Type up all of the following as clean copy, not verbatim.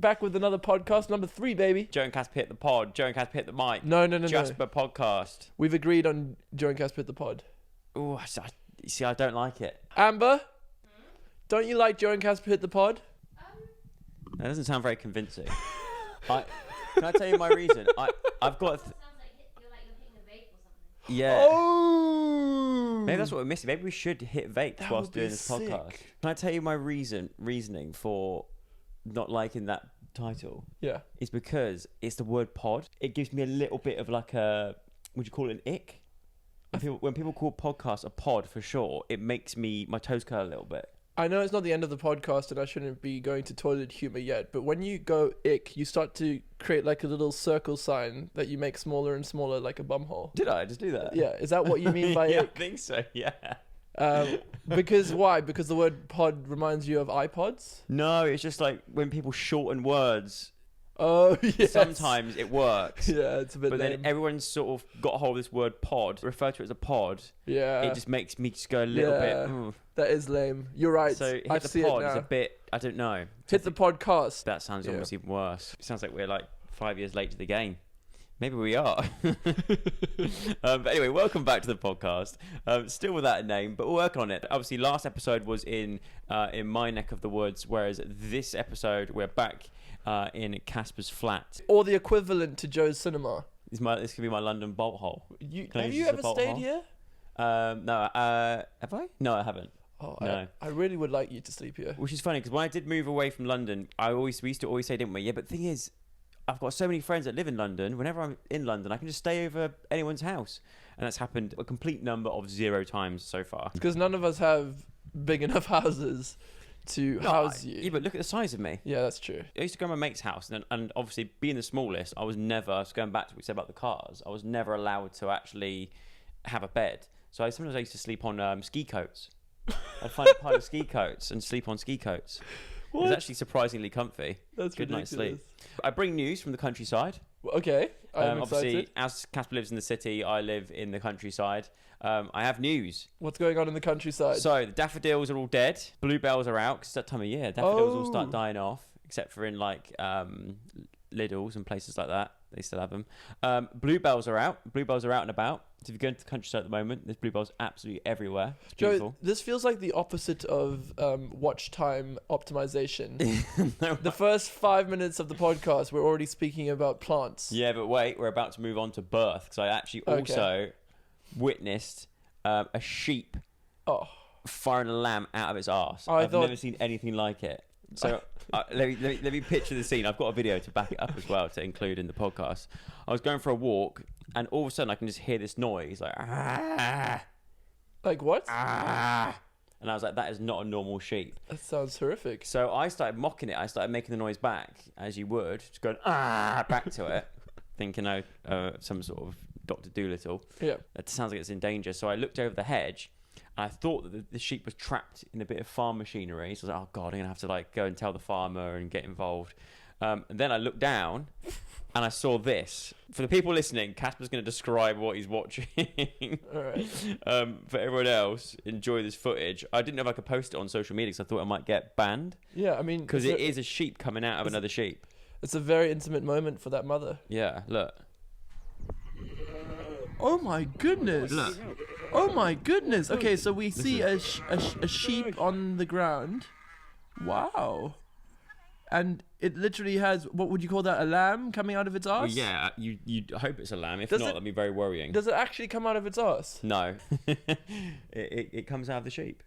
Back with another podcast, number 3, baby. Joe and Caspar hit the pod. Joe and Caspar hit the mic. No. Caspar podcast. We've agreed on Joe and Caspar hit the pod. Oh, see, I don't like it. Amber, don't you like Joe and Caspar hit the pod? That doesn't sound very convincing. Can I tell you my reason? I've got. Sounds like you're hitting a vape or something. Yeah. Oh! Maybe that's what we're missing. Maybe we should hit vape That whilst would be doing this podcast. sick. Can I tell you my reasoning for not liking that title? Yeah. It's because it's the word pod. It gives me a little bit of like a, would you call it an ick? When people call podcasts a pod for sure, it makes my toes curl a little bit. I know it's not the end of the podcast and I shouldn't be going to toilet humor yet, but when you go ick, you start to create like a little circle sign that you make smaller and smaller, like a bumhole. Did I just do that? Yeah, is that what you mean by yeah, ick? I think so, yeah. Because why? Because the word pod reminds you of iPods? No, it's just like when people shorten words, Oh, yes. sometimes it works. Yeah, it's a bit But lame. then everyone's sort of got a hold of this word pod, refer to it as a pod. Yeah. It just makes me just go a little Yeah. bit. Ooh. That is lame. You're right. So hit I the see pod it is now. a bit, I don't know. Hit the podcast. That sounds Yeah. almost even worse. It sounds like we're like 5 years late to the game. Maybe we are. But anyway, welcome back to the podcast. Still without a name, but we'll work on it. Obviously, last episode was in my neck of the woods, whereas this episode we're back in Caspar's flat. Or the equivalent to Joe's Cinema. This could be my London bolt hole. Can I Have use you this as a ever bolt stayed hole? here? No. Have I? No, I haven't. Oh, No. I really would like you to sleep here. Which is funny because when I did move away from London, we used to always say, didn't we? Yeah, but the thing is, I've got so many friends that live in London. Whenever I'm in London, I can just stay over anyone's house, and that's happened a complete number of 0 times so far. Because none of us have big enough houses to house you. Yeah, but look at the size of me. Yeah, that's true. I used to go to my mate's house, and obviously being the smallest, I was going back to what we said about the cars, I was never allowed to actually have a bed. So sometimes I used to sleep on ski coats. I'd find a pile of ski coats and sleep on ski coats. It was actually surprisingly comfy. That's Good night's ridiculous. sleep. I bring news from the countryside. Okay, I'm Obviously, excited. as Caspar lives in the city, I live in the countryside. I have news. What's going on in the countryside? So the daffodils are all dead. Bluebells are out because it's that time of year. Daffodils all Oh. start dying off, except for in like Lidl's and places like that. They still have them. Bluebells are out. Bluebells are out and about. So if you go into the countryside at the moment, there's bluebells absolutely everywhere. It's Joe, beautiful. this feels like the opposite of watch time optimization. The first 5 minutes of the podcast, we're already speaking about plants. Yeah, but wait, we're about to move on to birth because I actually Okay. also witnessed a sheep Oh, firing a lamb out of its arse. I I've thought- never seen anything like it. So let me picture the scene. I've got a video to back it up as well to include in the podcast. I was going for a walk, and all of a sudden I can just hear this noise like ah, like what? ah, and I was like, that is not a normal sheep. That sounds horrific. So I started mocking it. I started making the noise back, as you would, just going back to it, thinking some sort of Dr. Dolittle. Yeah. That sounds like it's in danger. So I looked over the hedge, and I thought that the sheep was trapped in a bit of farm machinery. So I was like, oh God, I'm going to have to like go and tell the farmer and get involved. And then I looked down, and I saw this. For the people listening, Caspar's going to describe what he's watching. All right. For everyone else, enjoy this footage. I didn't know if I could post it on social media because I thought I might get banned. Yeah, I mean, Because it is a sheep coming out of another sheep. It's a very intimate moment for that mother. Yeah, look. Oh my goodness! Look. Oh my goodness! Okay, so we see a sheep on the ground. Wow. And it literally has, what would you call that, a lamb coming out of its Well, arse? yeah, you hope it's a lamb. If Does not, it- that'd be very worrying. Does it actually come out of its arse? No. it comes out of the sheep.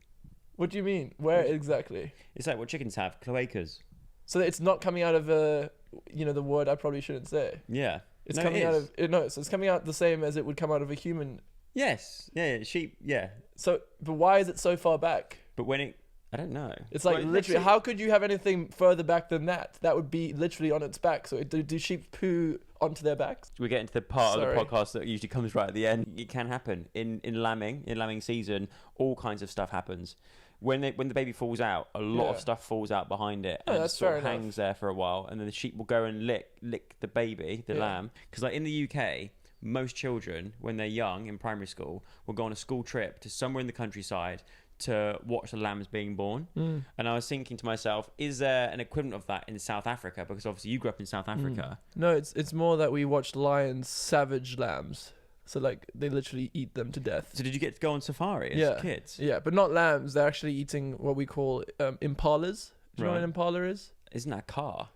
What do you mean? Where exactly? It's like what chickens have, cloacas. So it's not coming out of the word I probably shouldn't say. Yeah. It's No, coming it out is. of, no, so it's coming out the same as it would come out of a human. Yes. Yeah, sheep, yeah. So, but why is it so far back? But when I don't know. It's like Well, literally, let's how could you have anything further back than that? That would be literally on its back. So do sheep poo onto their backs? We get into the part Sorry. of the podcast that usually comes right at the end. It can happen in lambing season. All kinds of stuff happens. When the baby falls out, a lot Yeah. of stuff falls out behind it, Oh, and that's sort of fair enough. hangs there for a while, and then the sheep will go and lick the baby, the Yeah. lamb. Because like in the UK, most children, when they're young in primary school, will go on a school trip to somewhere in the countryside to watch the lambs being born. And I was thinking to myself, is there an equivalent of that in South Africa? Because obviously you grew up in South Africa. No, it's more that we watched lions savage lambs. So like they literally eat them to death. So did you get to go on safari as kids? Yeah, but not lambs. They're actually eating what we call impalas. Do you know what an impala is? Isn't that a car?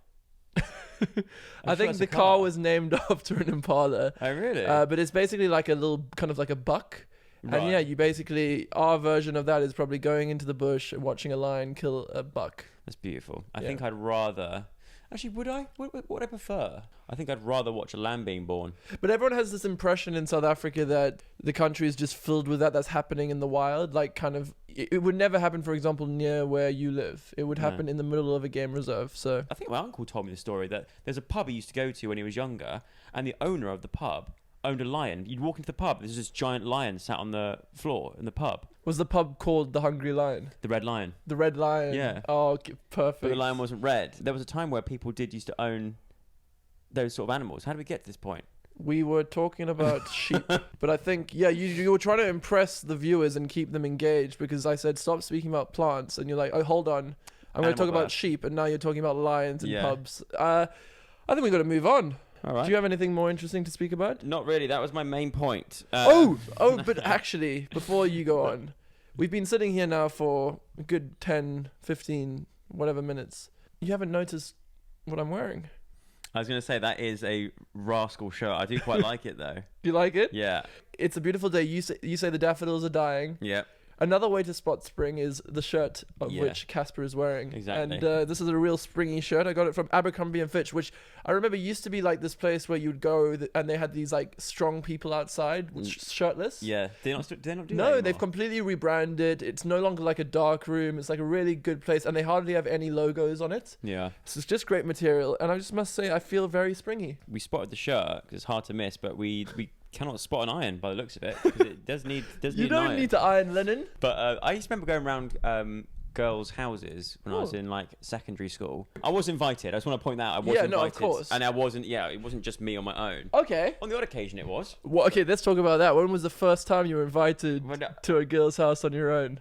I think the car was named after an impala. Oh, really? But it's basically like a little, kind of like a buck. Right. And yeah, you basically, our version of that is probably going into the bush and watching a lion kill a buck. That's beautiful. I think I'd rather... Actually, would I? What would I prefer? I think I'd rather watch a lamb being born. But everyone has this impression in South Africa that the country is just filled with that's happening in the wild. Like kind of, it would never happen, for example, near where you live. It would happen in the middle of a game reserve. So I think my uncle told me the story that there's a pub he used to go to when he was younger, and the owner of the pub owned a lion. You'd walk into the pub, there's this giant lion sat on the floor in the pub. Was the pub called the Hungry Lion? The Red Lion. The Red Lion. Yeah. Oh, okay, perfect. But the lion wasn't red. There was a time where people used to own those sort of animals. How did we get to this point? We were talking about sheep, but I think, you were trying to impress the viewers and keep them engaged, because I said, stop speaking about plants, and you're like, oh, hold on, I'm going to talk about sheep, and now you're talking about lions and pubs. I think we've got to move on. All right. Do you have anything more interesting to speak about? Not really. That was my main point. But actually, before you go on, we've been sitting here now for a good 10, 15, whatever minutes. You haven't noticed what I'm wearing. I was going to say, that is a rascal shirt. I do quite like it, though. Do you like it? Yeah. It's a beautiful day. You say the daffodils are dying. Yeah. Another way to spot spring is the shirt of which Caspar is wearing. Exactly. And this is a real springy shirt. I got it from Abercrombie & Fitch, which I remember used to be like this place where you'd go and they had these like strong people outside shirtless. Yeah. Do they not do that No, anymore? they've completely rebranded. It's no longer like a dark room. It's like a really good place, and they hardly have any logos on it. Yeah. So it's just great material, and I just must say I feel very springy. We spotted the shirt because it's hard to miss, but we cannot spot an iron by the looks of it, because it does need You an iron. don't need to iron linen. But I used to remember going around girls' houses when I was in like secondary school. I was invited. I just want to point that out. I was invited. No, of course. And I wasn't. Yeah, it wasn't just me on my own. Okay. On the odd occasion, it was. Well, okay, let's talk about that. When was the first time you were invited to a girl's house on your own?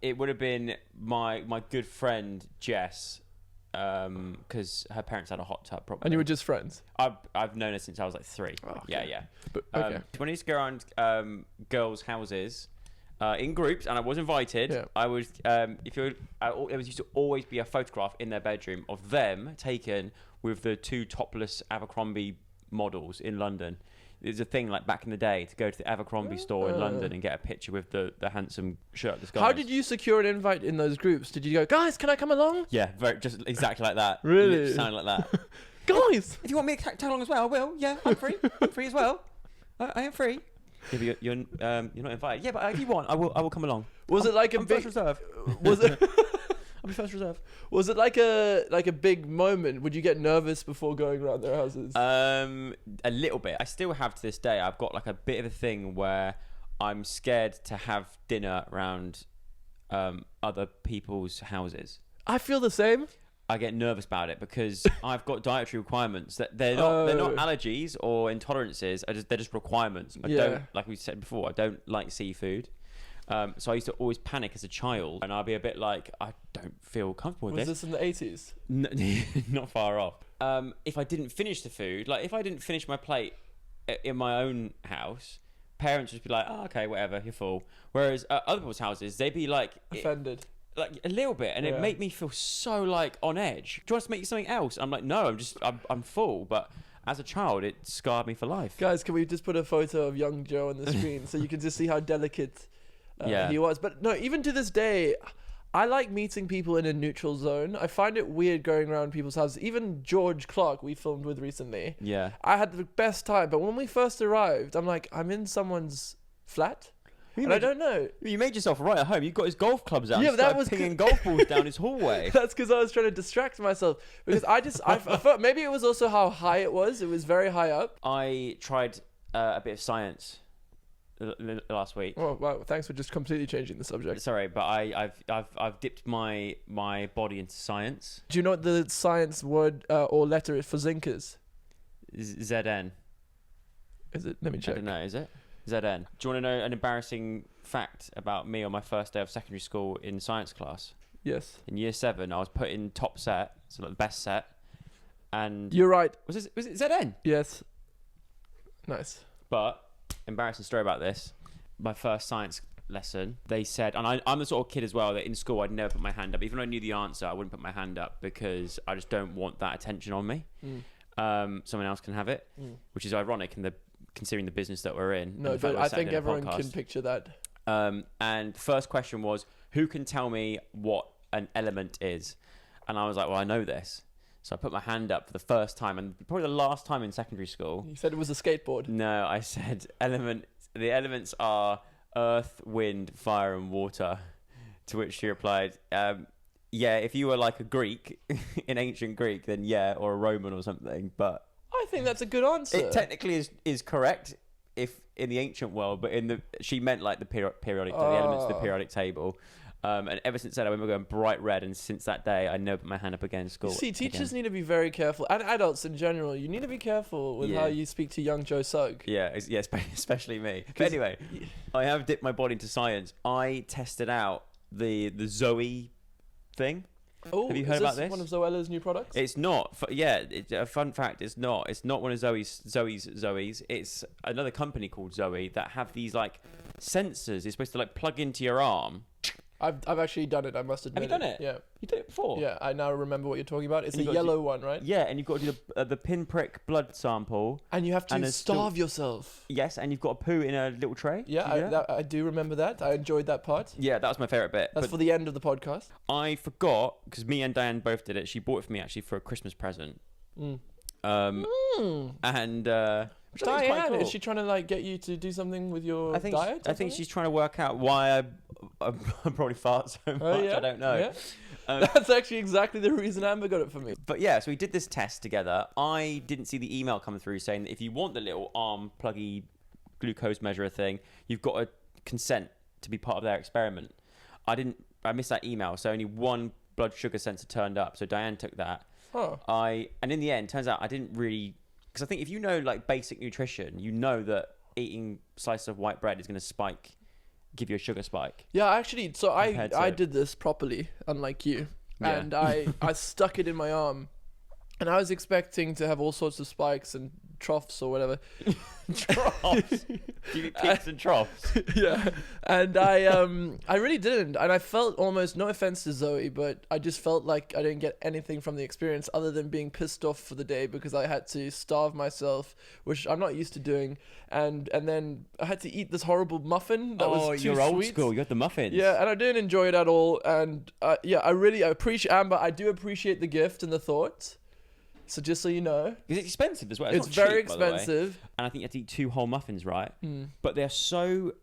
It would have been my good friend Jess. Because her parents had a hot tub, probably. And you were just friends? I've known her since I was like 3. Oh, okay. Yeah. But, okay. When I used to go around girls' houses in groups, and I was invited, I was there used to always be a photograph in their bedroom of them taken with the 2 topless Abercrombie models in London. There's a thing like back in the day to go to the Abercrombie store in London and get a picture with the handsome shirtless guys. How did you secure an invite in those groups? Did you go, guys, can I come along? Yeah, just exactly like that. Really? It sounded like that. Guys! If you want me to tag along as well, I will. Yeah, I'm free. I'm free as well. I am free. Yeah, but you're not invited. Yeah, but if you want, I will come along. Was it like a I'm big... first reserve. Was it... I'll be first reserve. Was it like a big moment? Would you get nervous before going around their houses? A little bit. I still have to this day. I've got like a bit of a thing where I'm scared to have dinner around other people's houses. I feel the same. I get nervous about it because I've got dietary requirements that they're not allergies or intolerances. They're just requirements. I don't, like we said before, I don't like seafood. So I used to always panic as a child, and I'd be a bit like, I don't feel comfortable with this. Was this in the 80s? Not far off. If I didn't finish the food, like if I didn't finish my plate in my own house, parents would be like, oh, okay, whatever, you're full. Whereas at other people's houses, they'd be like... offended. Like a little bit, and it made me feel so like on edge. Do you want us to make you something else? I'm like, no, I'm full. But as a child, it scarred me for life. Guys, can we just put a photo of young Joe on the screen so you can just see how delicate he was? But no, even to this day, I like meeting people in a neutral zone. I find it weird going around people's houses. Even George Clark, we filmed with recently. Yeah. I had the best time, but when we first arrived, I'm like, I'm in someone's flat. And I don't know. You made yourself right at home. You got his golf clubs out. Yeah, and that was pinging golf balls down his hallway. That's because I was trying to distract myself. Because I thought maybe it was also how high it was. It was very high up. I tried a bit of science last week. Oh wow! Thanks for just completely changing the subject. Sorry, but I've dipped my body into science. Do you know what the science word or letter for zinc is? ZN. Is it? Let me check. I don't know. Is it? ZN. Do you want to know an embarrassing fact about me on my first day of secondary school in science class? Yes. In year 7, I was put in top set, so like the best set. And You're right. was it ZN? Yes. Nice. But embarrassing story about this. My first science lesson, they said, and I'm the sort of kid as well that in school I'd never put my hand up. Even though I knew the answer, I wouldn't put my hand up because I just don't want that attention on me. Someone else can have it, which is ironic considering the business that we're in. No, but I think everyone can picture that. And the first question was, who can tell me what an element is? And I was like, well, I know this. So I put my hand up for the first time, and probably the last time in secondary school. You said it was a skateboard. No, I said the elements are earth, wind, fire, and water. To which she replied, yeah, if you were like a Greek, in ancient Greek, then yeah, or a Roman or something. But I think that's a good answer. it technically is correct if in the ancient world, but she meant like the periodic, the elements of the periodic table. And ever since then, I remember going bright red, and since that day, I never put my hand up again in school. You see, teachers need to be very careful, and adults in general. You need to be careful with how you speak to young Joe Sugg. Yeah, especially me. But anyway, I have dipped my body into science. I tested out the Zoe thing. Oh, have you heard about this? One of Zoella's new products? It's not. A fun fact. It's not. It's not one of Zoe's. It's another company called Zoe that have these like sensors. It's supposed to like plug into your arm. I've actually done it. I must admit. Have you done it? Yeah. You did it before. Yeah, I now remember what you're talking about. It's And a yellow one, right? Yeah, and you've got to do the pinprick blood sample. And you have to starve yourself. Yes, and you've got to poo in a little tray. Yeah, I do remember that. I enjoyed that part. Yeah, that was my favourite bit. That's for the end of the podcast. I forgot, because me and Diane both did it. She bought it for me, actually, for a Christmas present. And... which I think is quite Diane, cool. is she trying to like get you to do something with your diet? I think she's trying to work out why I probably fart so much. Oh, yeah? I don't know. Yeah. That's actually exactly the reason Amber got it for me. But yeah, so we did this test together. I didn't see the email come through saying that if you want the little arm pluggy glucose measurer thing, you've got to consent to be part of their experiment. I missed that email, so only one blood sugar sensor turned up. So Diane took that. Huh. And in the end, turns out I didn't really, because I think if you know like basic nutrition, you know that eating slices of white bread is going to give you a sugar spike. Yeah, actually, so I did this properly, unlike you, and I stuck it in my arm, and I was expecting to have all sorts of spikes and troughs or whatever. Troughs? Do you mean peaks and troughs? Yeah, and I really didn't, and I felt almost, no offense to Zoe, but I just felt like I didn't get anything from the experience other than being pissed off for the day because I had to starve myself, which I'm not used to doing, and then I had to eat this horrible muffin that was too you're sweet. old school. You had the muffins. Yeah, and I didn't enjoy it at all, and I appreciate Amber. I do appreciate the gift and the thought. So just so you know, because it's expensive as well. It's not very cheap, by the way. expensive, and I think you have to eat 2 whole muffins, right? But they're so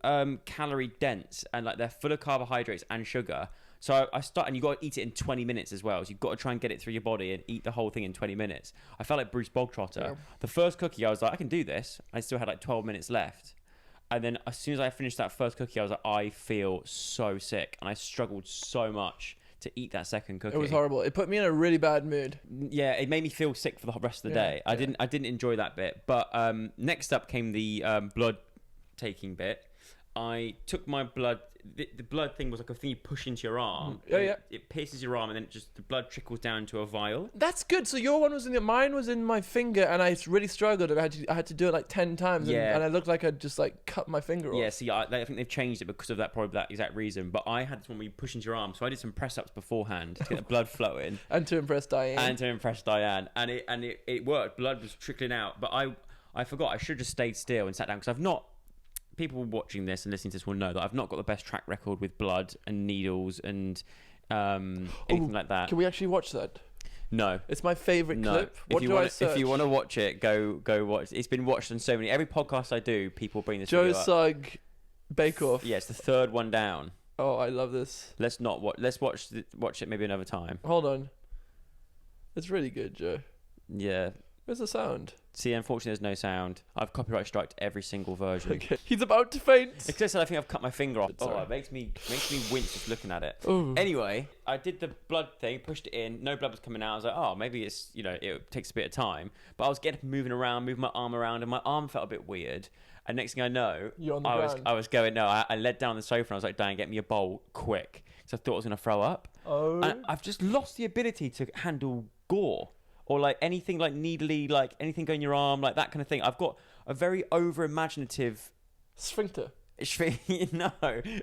calorie dense, and like they're full of carbohydrates and sugar. So I start, and you got to eat it in 20 minutes as well. So you've got to try and get it through your body and eat the whole thing in 20 minutes. I felt like Bruce Bogtrotter. Yeah. The first cookie, I was like, I can do this. I still had like 12 minutes left. And then as soon as I finished that first cookie, I was like, I feel so sick, and I struggled so much to eat that second cookie. it was horrible. It put me in a really bad mood. Yeah, it made me feel sick for the rest of the day. I didn't enjoy that bit. But next up came the blood taking bit. I took my blood. The blood thing was like a thing you push into your arm. It pierces your arm, and then the blood trickles down into a vial. That's good. So your one was mine was in my finger, and I really struggled, and I had to do it like 10 times, and I looked like I'd just like cut my finger off. Yeah, see, I think they've changed it because of probably that exact reason. But I had this one where you push into your arm, so I did some press ups beforehand to get the blood flowing, and to impress Diane. And it worked. Blood was trickling out, but I forgot. I should have just stayed still and sat down, because I've not. People watching this and listening to this will know that I've not got the best track record with blood and needles and anything like that. Can we actually watch that? No. It's my favourite clip. What do I search? If you want to watch it, go watch. It's been watched on so many. Every podcast I do, people bring this Joe video up. Sugg Bake Off. Yeah, it's the third one down. Oh, I love this. Let's watch it maybe another time. Hold on. It's really good, Joe. Yeah. Where's the sound? See, unfortunately, there's no sound. I've copyright striked every single version. Okay. He's about to faint. Except I think I've cut my finger off. Sorry. Oh, it makes me wince just looking at it. Ooh. Anyway, I did the blood thing, pushed it in. No blood was coming out. I was like, oh, maybe it's, it takes a bit of time. But I was moving my arm around, and my arm felt a bit weird. And next thing I know, You're on the I ground. was going, no, I led down the sofa and I was like, Diane, get me a bowl quick. Because I thought I was going to throw up. Oh. And I've just lost the ability to handle gore or like anything like needly, like anything going in your arm, like that kind of thing. I've got a very over-imaginative... Sphincter. no,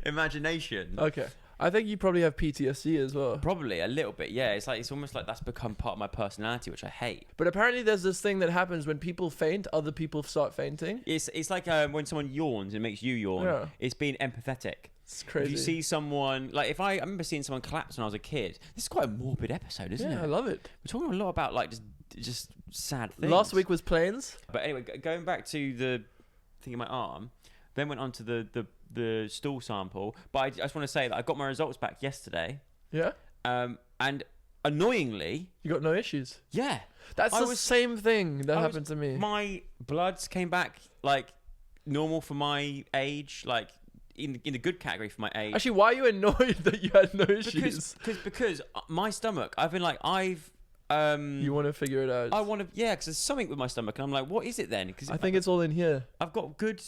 imagination. Okay. I think you probably have PTSD as well. Probably a little bit, yeah. It's almost like that's become part of my personality, which I hate. But apparently there's this thing that happens when people faint, other people start fainting. It's like when someone yawns, it makes you yawn. Yeah. It's being empathetic. It's crazy. If you see someone, like I remember seeing someone collapse when I was a kid. This is quite a morbid episode, isn't Yeah, I it? love it. We're talking a lot about like just sad things. Last week was planes. But anyway, going back to the thing in my arm, then went on to the stool sample. But I just want to say that I got my results back yesterday. Yeah? And annoyingly, You got no issues. yeah. That's the same thing that I happened to me. My bloods came back like normal for my age, like in the good category for my age. Actually, why are you annoyed that you had no issues? Because my stomach, I've been like, You want to figure it out. I want to, yeah, because there's something with my stomach, and I'm like, what is it then? Because I think it's all in here. I've got good.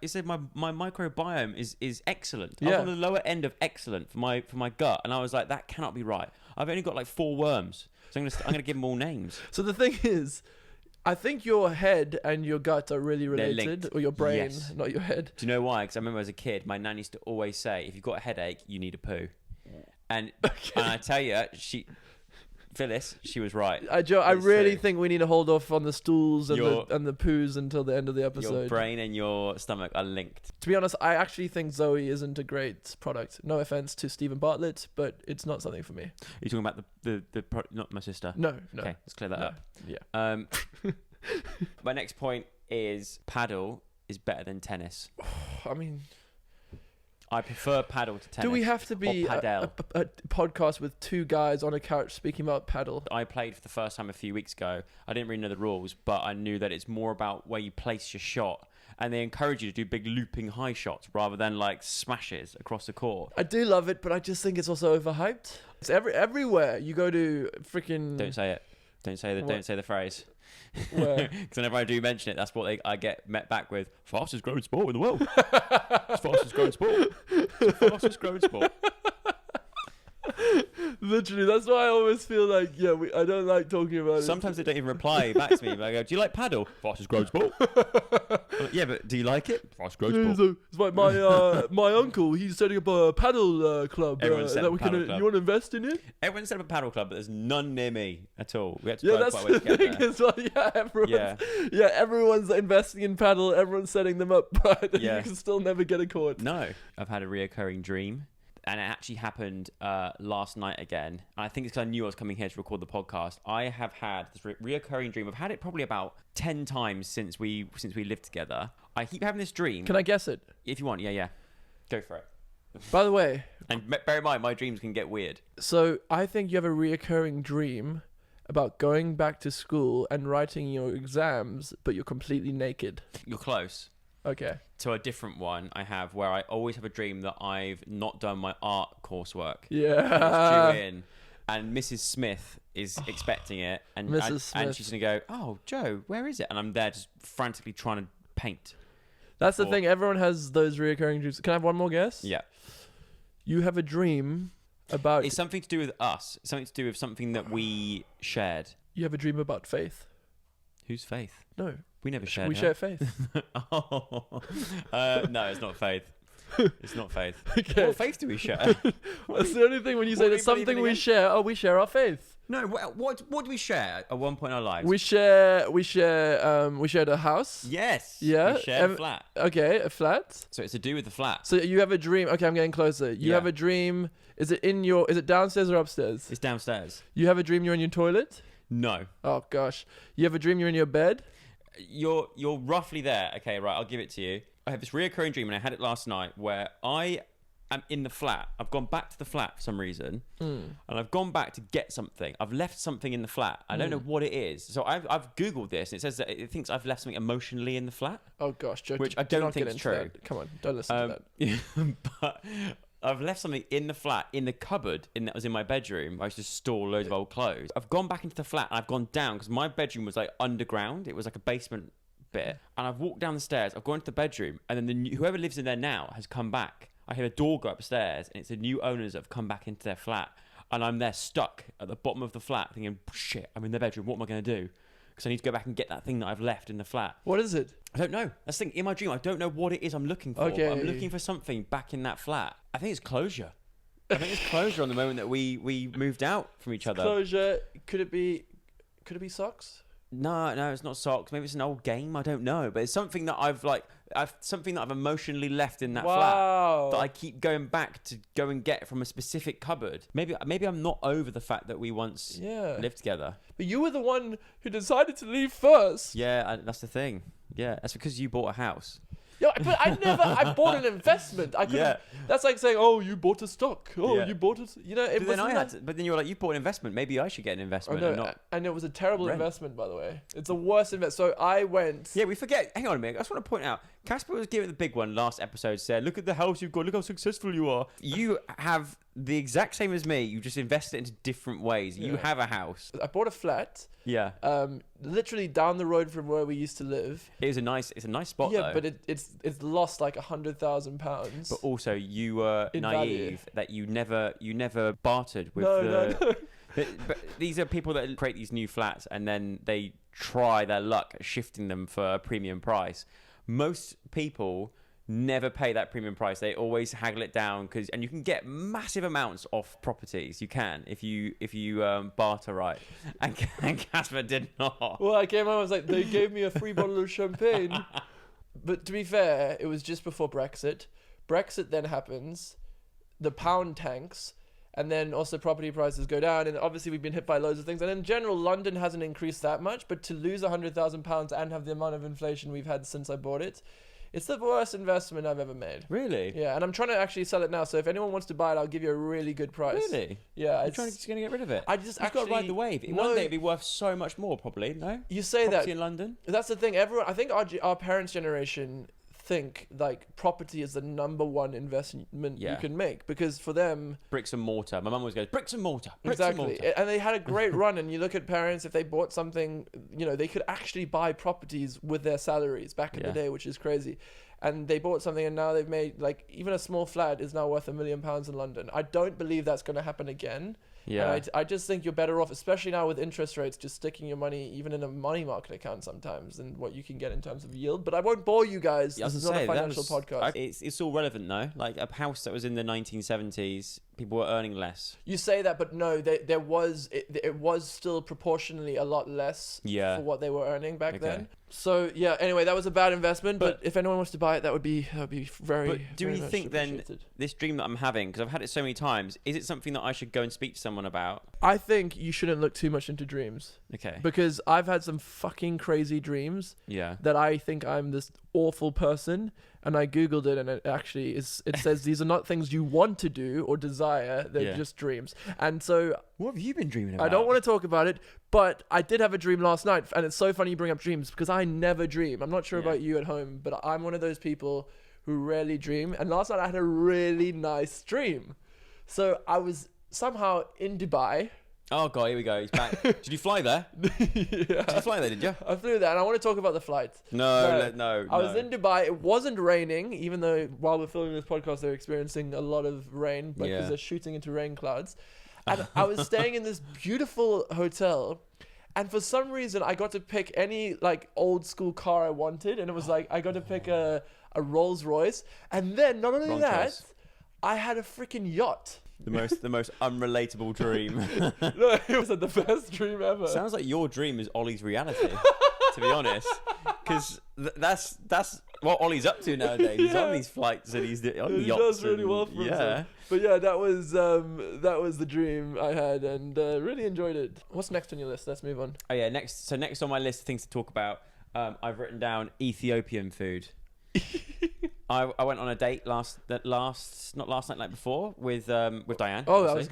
It said my microbiome is excellent. I Yeah. was on the lower end of excellent for my gut, and I was like, that cannot be right. I've only got like 4 worms, so I'm gonna give them all names. So the thing is, I think your head and your gut are really They're related, linked. or your brain, Yes. not your head. Do you know why? Because I remember as a kid, my nan used to always say, if you've got a headache, you need a poo. And I tell you, Phyllis, she was right. I It's really true. think we need to hold off on the stools and Your- the poos until the end of the episode. Your brain and your stomach are linked. To be honest, I actually think Zoe isn't a great product. No offense to Stephen Bartlett, but it's not something for me. You're talking about not my sister. No. Okay, let's clear that No. up. Yeah. My next point is paddle is better than tennis. I mean, I prefer paddle to tennis. do we have to be or padel. a podcast with 2 guys on a couch speaking about paddle? I played for the first time a few weeks ago. I didn't really know the rules, but I knew that it's more about where you place your shot. And they encourage you to do big looping high shots rather than like smashes across the court. I do love it, but I just think it's also overhyped. It's everywhere you go to freaking. Don't say it. Don't say What? Don't say the phrase. Where? Because whenever I do mention it, that's what I get met back with. Fastest growing sport in the world. It's fastest growing sport. It's the fastest growing sport. Literally, that's why I always feel like, I don't like talking about Sometimes they don't even reply back to me. But I go, do you like paddle? Fastest growing sport. I'm like, yeah, but do you like it? Fastest growing it. sport. It's like my uncle. He's setting up a paddle club. Everyone set that up we a paddle can. club. You want to invest in it? Everyone set up a paddle club, but there's none near me at all. We had to Yeah, drive that's quite a way the to get thing there. as well. Yeah, Yeah. everyone's investing in paddle. Everyone's setting them up, but Yeah. you can still never get a court. No, I've had a reoccurring dream, and it actually happened last night again. And I think it's because I knew I was coming here to record the podcast. I have had this reoccurring dream. I've had it probably about 10 times since we lived together. I keep having this dream. Can I guess it? If you want, yeah, go for it. By the way, And bear in mind, my dreams can get weird. so I think you have a reoccurring dream about going back to school and writing your exams, but you're completely naked. You're close. Okay. To a different one I have where I always have a dream that I've not done my art coursework. Yeah. It's due in, and Mrs. Smith is expecting it, and Mrs. and Smith. she's gonna go, "Oh, Joe, where is it?" And I'm there just frantically trying to paint. That's the Or- thing. Everyone has those reoccurring dreams. Can I have one more guess? Yeah, You have a dream about. it's something to do with us. It's something to do with something that we shared. You have a dream about faith. Whose faith? No, We never shared. we her. share faith. Oh, no, it's not faith. It's not faith. Okay. What faith do we share? That's the only thing when you say What do that we believe something in we again? share. Oh, we share our faith. No, what do we share at one point in our lives? We shared a house. Yes. Yeah, We shared a flat. Okay, a flat. So it's to do with the flat. So you have a dream. Okay, I'm getting closer. You Yeah. have a dream. Is it downstairs or upstairs? It's downstairs. You have a dream you're in your toilet? No. Oh gosh. You have a dream you're in your bed? You're roughly there. Okay, right, I'll give it to you. I have this reoccurring dream, and I had it last night, where I am in the flat. I've gone back to the flat for some reason, and I've gone back to get something. I've left something in the flat. I don't know what it is. So I've Googled this, and it says that it thinks I've left something emotionally in the flat. Oh gosh, Joe. Which I do don't not think get is into true. that. Come on, don't listen to that. But I've left something in the flat, in the cupboard that was in my bedroom. I used to store loads of old clothes. I've gone back into the flat, and I've gone down, because my bedroom was like underground. It was like a basement bit, and I've walked down the stairs. I've gone into the bedroom, and then whoever lives in there now has come back. I hear a door go upstairs, and it's the new owners that have come back into their flat, and I'm there stuck at the bottom of the flat, thinking, "Shit, I'm in their bedroom. What am I going to do?" Because I need to go back and get that thing that I've left in the flat. What is it? I don't know. That's the thing. In my dream, I don't know what it is I'm looking for. Okay. But I'm looking for something back in that flat. I think it's closure. I think it's closure on the moment that we moved out from each other. Closure. Could it be socks? No, it's not socks. Maybe it's an old game. I don't know. But it's something that I've emotionally left in that flat that I keep going back to go and get from a specific cupboard. Maybe I'm not over the fact that we once lived together. But you were the one who decided to leave first. Yeah, that's the thing. Yeah, that's because you bought a house. Yeah, but I bought an investment. I couldn't. Yeah. That's like saying, "Oh, you bought a stock. Oh, Yeah. you bought it." You know, But then you were like, you bought an investment. Maybe I should get an Oh, investment. no, and and it was a terrible rent. investment, by the way. It's a worse investment. So I went. Yeah, we forget. Hang on a minute. I just want to point out, Caspar was giving the big one last episode. Said, "Look at the house you've got. Look how successful you are." You have the exact same as me. You just invested it into different ways. You Yeah. have a house. I bought a flat. Yeah. Literally down the road from where we used to live. It's a nice spot. Yeah, though. but it's lost like £100,000. But also, you were In naive value. that you never bartered with No. But these are people that create these new flats and then they try their luck at shifting them for a premium price. Most people never pay that premium price. They always haggle it down and you can get massive amounts off properties. You can if you barter right. And Caspar did not. Well, I came home. I was like, they gave me a free bottle of champagne. But to be fair, it was just before Brexit. Brexit then happens. The pound tanks. And then also property prices go down, and obviously we've been hit by loads of things. And in general, London hasn't increased that much, but to lose £100,000 and have the amount of inflation we've had since I bought it, it's the worst investment I've ever made. Really? Yeah, and I'm trying to actually sell it now. So if anyone wants to buy it, I'll give you a really good price. Really? Yeah. You're going to get rid of it? I just You've got to ride the wave. No, One day it'd be worth so much more, probably. No? you say Property that. in London? That's the thing. I think our parents' generation think like property is the number one investment you Yeah. can make, because for them Bricks and mortar. My mum always goes, bricks and mortar. exactly, and they had a great run. And you look at parents, if they bought something, you know, they could actually buy properties with their salaries back in the day, which is crazy. And they bought something, and now they've made, like, even a small flat is now worth £1 million in London. I don't believe that's going to happen again. Yeah. And I just think you're better off, especially now with interest rates, just sticking your money even in a money market account sometimes than what you can get in terms of yield. But I won't bore you guys. Yeah, I was This is gonna not a say, financial podcast. It's all relevant though. Like a house that was in the 1970s, people were earning less. You say that, but no, it was still proportionally a lot less Yeah. for what they were earning back Okay. then. So yeah, anyway, that was a bad investment. But if anyone wants to buy it, that would be very. But do very you much think then appreciated. this dream that I'm having, because I've had it so many times, is it something that I should go and speak to someone about? I think you shouldn't look too much into dreams, Okay. because I've had some fucking crazy dreams Yeah. that I think I'm this awful person, and I googled it, and it actually it says these are not things you want to do or desire, they're Yeah. just dreams. And so What have you been dreaming about? I don't want to talk about it, but I did have a dream last night, and it's so funny you bring up dreams because I never dream. I'm not sure Yeah. about you at home, but I'm one of those people who rarely dream, and last night I had a really nice dream. So I was somehow in Dubai. Oh god, here we go. He's back. Did you fly there? Yeah. Did you fly there? Did you? I flew there, and I want to talk about the flight. No. I was in Dubai. It wasn't raining, even though while we're filming this podcast, they're experiencing a lot of rain because Yeah. they're shooting into rain clouds. And I was staying in this beautiful hotel, and for some reason, I got to pick any like old school car I wanted, and it was like I got to pick a Rolls Royce, and then not only Wrong that, choice. I had a freaking yacht. The most unrelatable dream. No, it was the best dream ever. Sounds like your dream is Ollie's reality, to be honest. Because that's what Ollie's up to nowadays. He's on Yeah. these flights and he's on He yachts. does really and- well for yeah. himself. But yeah, that was the dream I had, and really enjoyed it. What's next on your list? Let's move on. Oh yeah. Next on my list of things to talk about, I've written down Ethiopian food. I went on a date not last night before with Diane. Oh, I obviously. was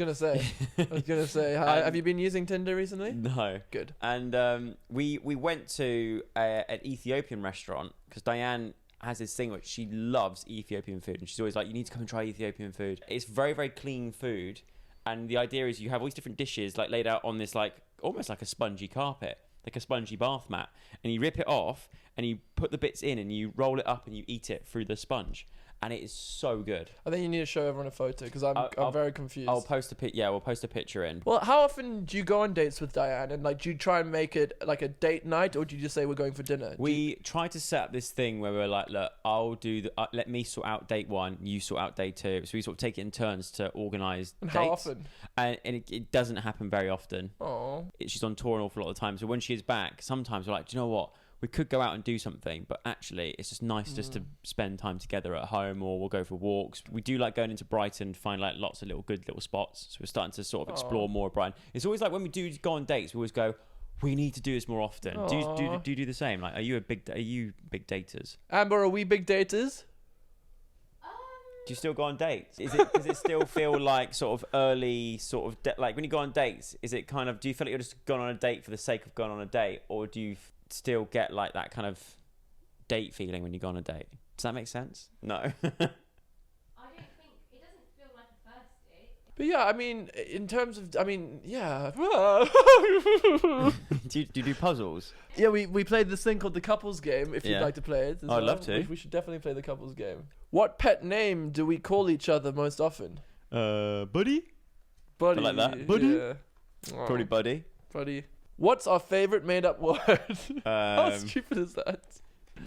gonna say. Have you been using Tinder recently? No. Good. And we went to an Ethiopian restaurant because Diane has this thing which she loves Ethiopian food, and she's always like, you need to come and try Ethiopian food. It's very, very clean food, and the idea is you have all these different dishes like laid out on this like almost like a spongy carpet, like a spongy bath mat, and you rip it off and you put the bits in and you roll it up and you eat it through the sponge, and it is so good. I think you need to show everyone a photo because I'm very confused. I'll post we'll post a picture in. Well, how often do you go on dates with Diane, and like, do you try and make it like a date night, or do you just say we're going for dinner? We try to set up this thing where we're like, look, I'll do let me sort out date 1, you sort out date 2. So we sort of take it in turns to organise dates. How often? And it doesn't happen very often. Oh. She's on tour an awful lot of the time. So when she is back, sometimes we're like, do you know what? We could go out and do something, but actually it's just nice just to spend time together at home, or we'll go for walks. We do like going into Brighton to find like lots of good little spots. So we're starting to sort of explore more of Brighton. It's always like when we do go on dates, we always go, we need to do this more often. Do you do the same? Like, are you big daters? Amber, are we big daters? Do you still go on dates? Does it still feel like sort of early sort of like when you go on dates? Is it kind of, do you feel like you're just going on a date for the sake of going on a date, or do you still get like that kind of date feeling when you go on a date? Does that make sense? No. I don't think it doesn't feel like a first date. But yeah, I mean, in terms of, yeah. do you do puzzles? Yeah, we played this thing called the couples game, if you'd like to play it. I'd love to. We should definitely play the couples game. What pet name do we call each other most often? Buddy? Buddy. I like that. Buddy? Yeah. Probably buddy. Buddy. What's our favourite made-up word? How stupid is that?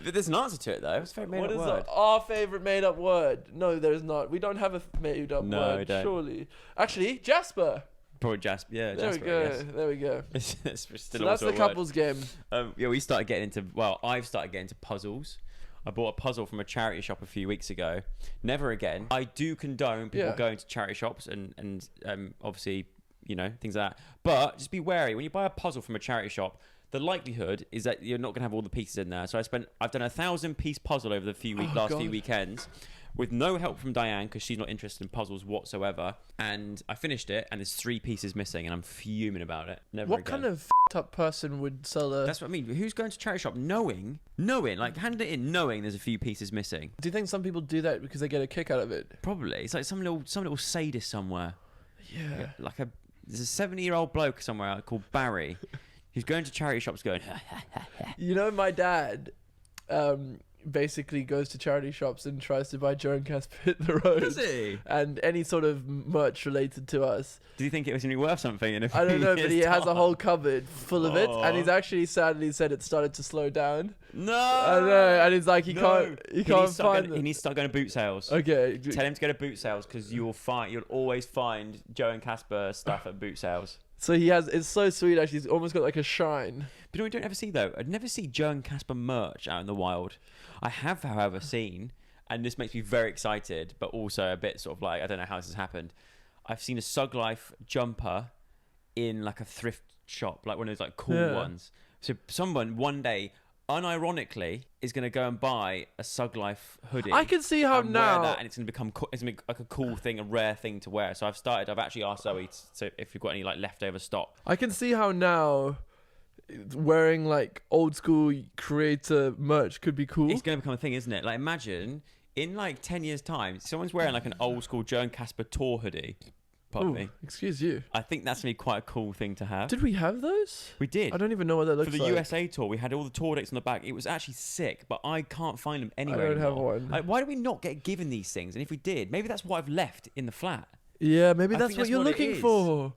There's an answer to it, though. It's a very made-up word. What is our favourite made-up word? No, there's not. We don't have a made-up word, we don't. Surely. Actually, Caspar. Probably Jasper. Yeah, There Jasper, we go. I guess. There we go. It's still So that's also the a word. couples game. Yeah, I've started getting into puzzles. I bought a puzzle from a charity shop a few weeks ago. Never again. I do condone people going to charity shops and obviously, you know, things like that. But just be wary. When you buy a puzzle from a charity shop, the likelihood is that you're not going to have all the pieces in there. So I've done a 1,000-piece puzzle over the few weekends with no help from Diane, because she's not interested in puzzles whatsoever. And I finished it, and there's 3 pieces missing, and I'm fuming about it. Never again. Kind of up person would sell a... That's what I mean. Who's going to charity shop knowing, like hand it in knowing there's a few pieces missing? Do you think some people do that because they get a kick out of it? Probably. It's like some little sadist somewhere. Yeah. Like there's a 70-year-old bloke somewhere called Barry who's going to charity shops going... You know, my dad basically goes to charity shops and tries to buy Joe and Caspar Hit the Road. Does he? And any sort of merch related to us. Do you think it was going to be worth something? I don't know, but he has a whole cupboard full of it, and he's actually sadly said it started to slow down. No! I know, and he's like, he can't find them. He needs to start going to boot sales. Okay. Tell him to go to boot sales, because you'll always find Joe and Caspar stuff at boot sales. So it's so sweet actually, he's almost got like a shrine. But you know what we don't ever see though? I'd never see Joe and Caspar merch out in the wild. I have, however, seen, and this makes me very excited, but also a bit sort of like, I don't know how this has happened. I've seen a Sug Life jumper in like a thrift shop, like one of those like cool ones. So someone one day, unironically, is going to go and buy a Sug Life hoodie. I can see how and now... wear that, and it's going to become like a cool thing, a rare thing to wear. So I've actually asked Zoe if you've got any like leftover stock. I can see how now wearing like old school creator merch could be cool. It's going to become a thing, isn't it? Like imagine in like 10 years time, someone's wearing like an old school Joe and Caspar tour hoodie. Pardon me. Excuse you. I think that's going to be quite a cool thing to have. Did we have those? We did. I don't even know what that looks like. For the USA tour, we had all the tour dates on the back. It was actually sick, but I can't find them anywhere I don't anymore. have one. Like, why do we not get given these things? And if we did, maybe that's what I've left in the flat. Yeah, maybe I that's think what that's you're what it looking is. for.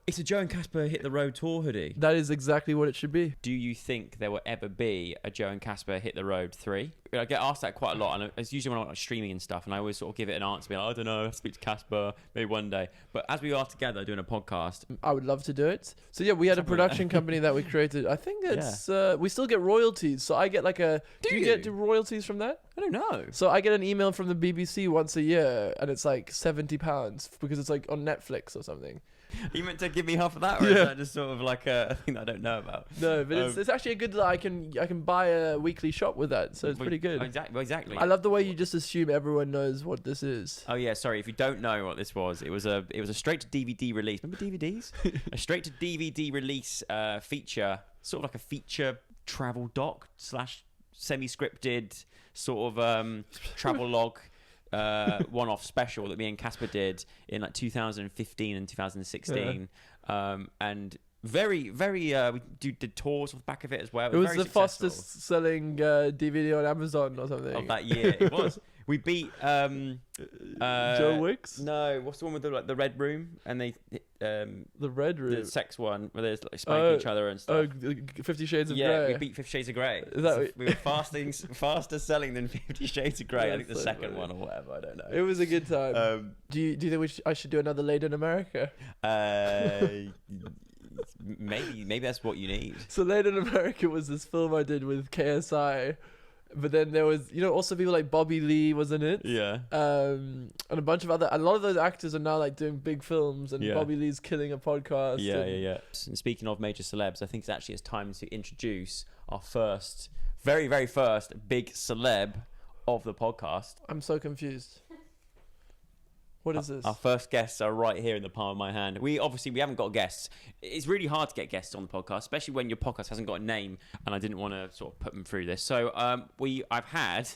It's a Joe and Caspar Hit the Road tour hoodie. That is exactly what it should be. Do you think there will ever be a Joe and Caspar Hit the Road 3? I get asked that quite a lot, and it's usually when I'm like streaming and stuff, and I always sort of give it an answer, being like, I don't know, I'll speak to Caspar, maybe one day. But as we are together doing a podcast... I would love to do it. So yeah, we had a production company that we created. I think it's... we still get royalties, so I get like a... Do you get royalties from that? I don't know. So I get an email from the BBC once a year, and it's like £70 because it's like on Netflix or something. You meant to give me half of that, or is that just sort of like a thing that I don't know about? No, but it's actually a good... I can buy a weekly shop with that, so it's pretty good. Exactly. I love the way you just assume everyone knows what this is. Oh yeah, sorry. If you don't know what this was, it was a straight to DVD release. Remember DVDs? A straight to DVD release feature, sort of like a feature travel doc / semi-scripted sort of travel log. One-off special that me and Caspar did in like 2015 and 2016, and very, very. We did tours off the back of it as well. It was very the successful. fastest selling DVD on Amazon or something. Of that year. It was. We beat Joe Wicks? No, what's the one with the red room and they The Red Room. the sex one where they're like spanking each other and stuff. 50 Shades of Yeah, Grey. we beat 50 Shades of Grey. Is that So what- we were faster selling than 50 Shades of Grey. I think the That's so second funny. one or whatever. I don't know. It was a good time. Do you think I should do another Late in America? Maybe that's what you need. So Late in America was this film I did with KSI, but then there was also people like Bobby Lee was in it. Yeah. And a bunch of a lot of those actors are now like doing big films, and Yeah. Bobby Lee's killing a podcast. Yeah. and- And speaking of major celebs, I think it's time to introduce our first, very, very first big celeb of the podcast. I'm so confused. What is this? Our first guests are right here in the palm of my hand. We haven't got guests. It's really hard to get guests on the podcast, especially when your podcast hasn't got a name, and I didn't want to sort of put them through this. So I've had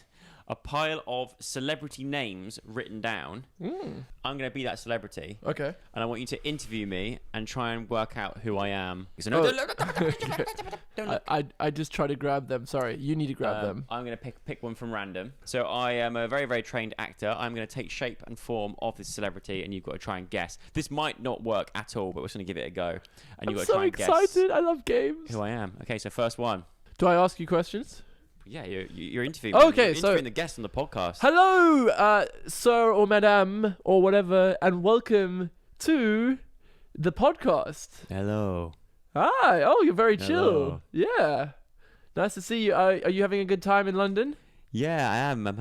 a pile of celebrity names written down. I'm going to be that celebrity, Okay. and I want you to interview me and try and work out who I am. So Oh. don't look. I just try to grab them. Sorry, you need to grab them. I'm going to pick one from random. So I am a very, very trained actor. I'm going to take shape and form of this celebrity, and you've got to try and guess. This might not work at all, but we're just going to give it a go. And I'm you've got to so try and excited. guess I love games. who I am. Okay, so first one. Do I ask you questions? Yeah, you're interviewing. Okay, you're so- interviewing the guest on the podcast. Hello, sir or madame or whatever, and welcome to the podcast. Hello. Hi. Oh, you're very Hello. chill. Yeah. Nice to see you. Are you having a good time in London? Yeah, I am. I'm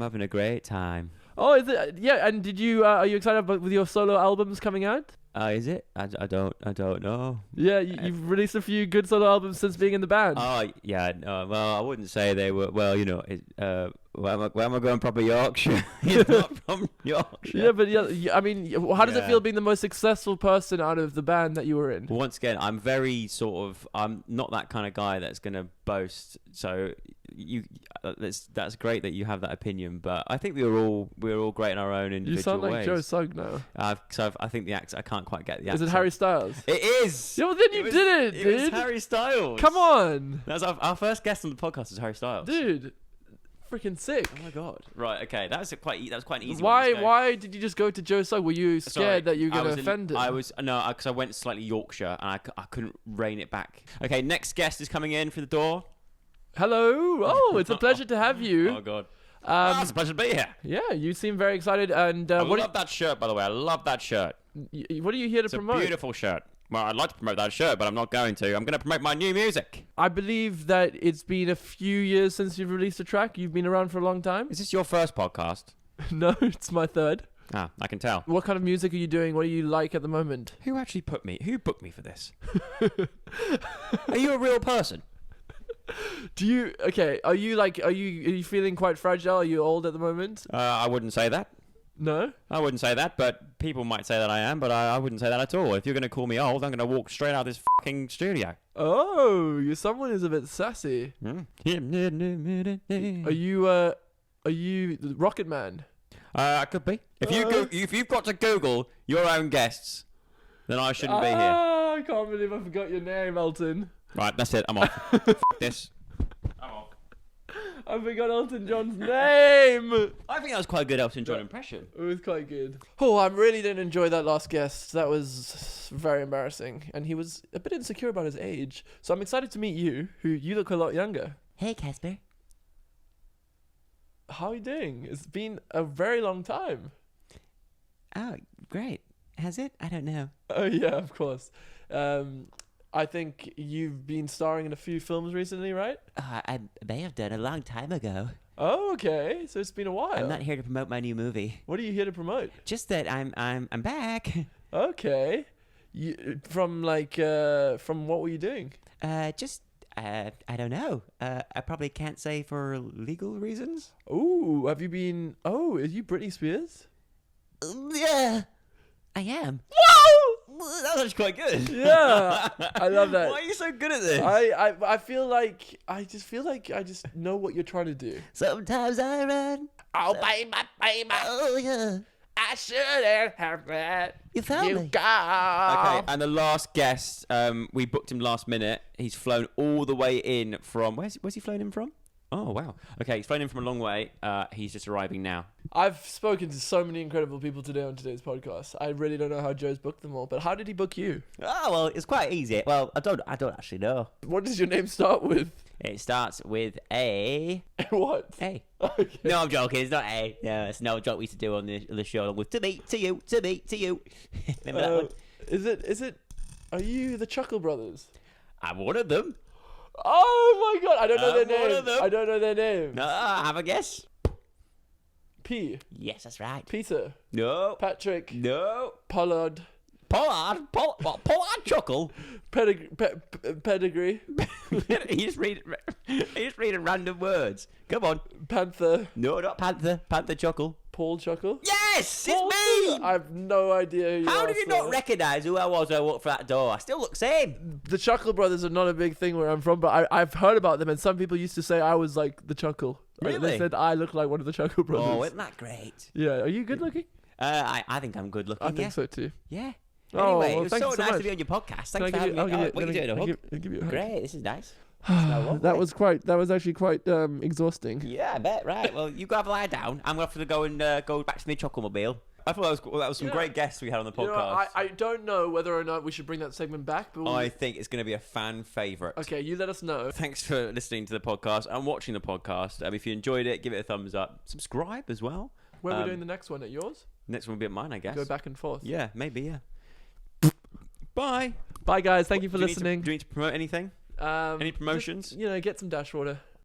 having a great time. Oh, is it? Yeah. And did you? Are you excited about with your solo albums coming out? Is it? I don't know. Yeah, you've released a few good solo albums since being in the band. Oh yeah. No, well, I wouldn't say they were. Well, where am I going? Proper Yorkshire. He's not from Yorkshire. Yeah, but I mean, how does it Yeah. feel being the most successful person out of the band that you were in? Well, once again, I'm very I'm not that kind of guy that's gonna boast. So that's great that you have that opinion, but I think we were all great in our own individual You sound like ways. Joe Sugg now. I think the accent. I can't quite get the accent. Is it Harry Styles? It is. Yeah, well then you was- did it, It was dude. Harry Styles. Come on, That's our first guest on the podcast is Harry Styles. dude. Freaking sick. Oh my god. Right. Okay. That was quite an easy one. Why? Let's go. Why did you just go to Joe Sugg? Were you scared Sorry, that you were I gonna was offend him? I was because I went slightly Yorkshire and I couldn't rein it back. Okay, next guest is coming in through the door. Hello. Oh, it's a pleasure to have Oh you. god, it's Um, a pleasure to be here. yeah, you seem very excited. And I what? love that shirt, by the way. I love that shirt. What are you here to It's promote? a beautiful shirt. Well, I'd like to promote that shirt, but I'm not going to. I'm going to promote my new music. I believe that it's been a few years since you've released a track. You've been around for a long time. Is this your first podcast? No, it's my third. Ah, I can tell. What kind of music are you doing? What do you like at the moment? Who booked me for this? Are you a real person? Do you? Okay. Are you feeling quite fragile? Are you old at the moment? I wouldn't say that. No. I wouldn't say that, but people might say that I am, but I wouldn't say that at all. If you're going to call me old, I'm going to walk straight out of this fucking studio. Oh, someone is a bit sassy. Hmm? Are you the Rocket Man? I could be. If you've got to Google your own guests, then I shouldn't be here. I can't believe I forgot your name, Elton. Right, that's it. I'm off. F this. I'm off. I forgot Elton John's name. I think that was quite a good Elton John impression. It was quite good. Oh, I really didn't enjoy that last guest. That was very embarrassing. And he was a bit insecure about his age. So I'm excited to meet you, who you look a lot younger. Hey, Caspar. How are you doing? It's been a very long time. Oh, great. Has it? I don't know. Oh, yeah, of course. I think you've been starring in a few films recently, right? I may have done a long time ago. Oh, okay. So it's been a while. I'm not here to promote my new movie. What are you here to promote? Just that I'm back. Okay. From what were you doing? I don't know. I probably can't say for legal reasons. Ooh, have you been... Oh, are you Britney Spears? Yeah, I am. That was quite good. Yeah, I love that. Why are you so good at this? I feel like I just know what you're trying to do. Sometimes I run. Oh, baby, baby. Oh yeah. I shouldn't have let You found you me. go. Okay, and the last guest, we booked him last minute. He's flown all the way in from... Where's he flown in from? Oh, wow. Okay, he's flown in from a long way. He's just arriving now. I've spoken to so many incredible people today on today's podcast. I really don't know how Joe's booked them all, but how did he book you? Oh, well, it's quite easy. Well, I don't actually know. What does your name start with? It starts with A. What? A. Okay. No, I'm joking. It's not A. No, it's no joke we used to do on the show. With to me, to you, to me, to you. Remember that one? Is it? Are you the Chuckle Brothers? I'm one of them. Oh my god! I don't know their I'm one name. of them. I don't know their name. No, have a guess. P. Yes, that's right. Peter. No. Patrick. No. Pollard. Pollard Chuckle. Pedigree. He's reading random words. Come on. Panther. No, not Panther. Panther Chuckle. Paul Chuckle. Yes, Paul it's me. I have no idea who you How are, did you not sir. recognise who I was when I walked through that door? I still look same. The Chuckle Brothers are not a big thing where I'm from, but I've heard about them, and some people used to say I was like the Chuckle. Like, Really? they said I look like one of the Chuckle Brothers. Oh, isn't that great? Yeah, are you good looking? I think I'm good looking. I think yeah. so too. Yeah. Oh, Anyway, well, it was thank so you so nice much. to be on your podcast. Can I Thanks for give having you- me. I'll What are you doing? A hug? I'll give you a hug. Great. This is nice. Lovely. That was actually quite exhausting. Yeah, I bet. Right. Well, you go have a lie down. I'm gonna have to go and go back to my Chocomobile. I thought that was some You know- great guests we had on the You know, podcast. I don't know whether or not we should bring that segment back, but I think it's going to be a fan favourite. okay, you let us know. Thanks for listening to the podcast and watching the podcast. If you enjoyed it, give it a thumbs up. Subscribe as well. When are we doing the next one? At yours? Next one will be at mine, I guess. Go back and forth. Yeah, maybe, yeah. Bye. Bye, guys. Thank you for Do listening. do you need to promote anything? Any promotions? Just, get some dash water.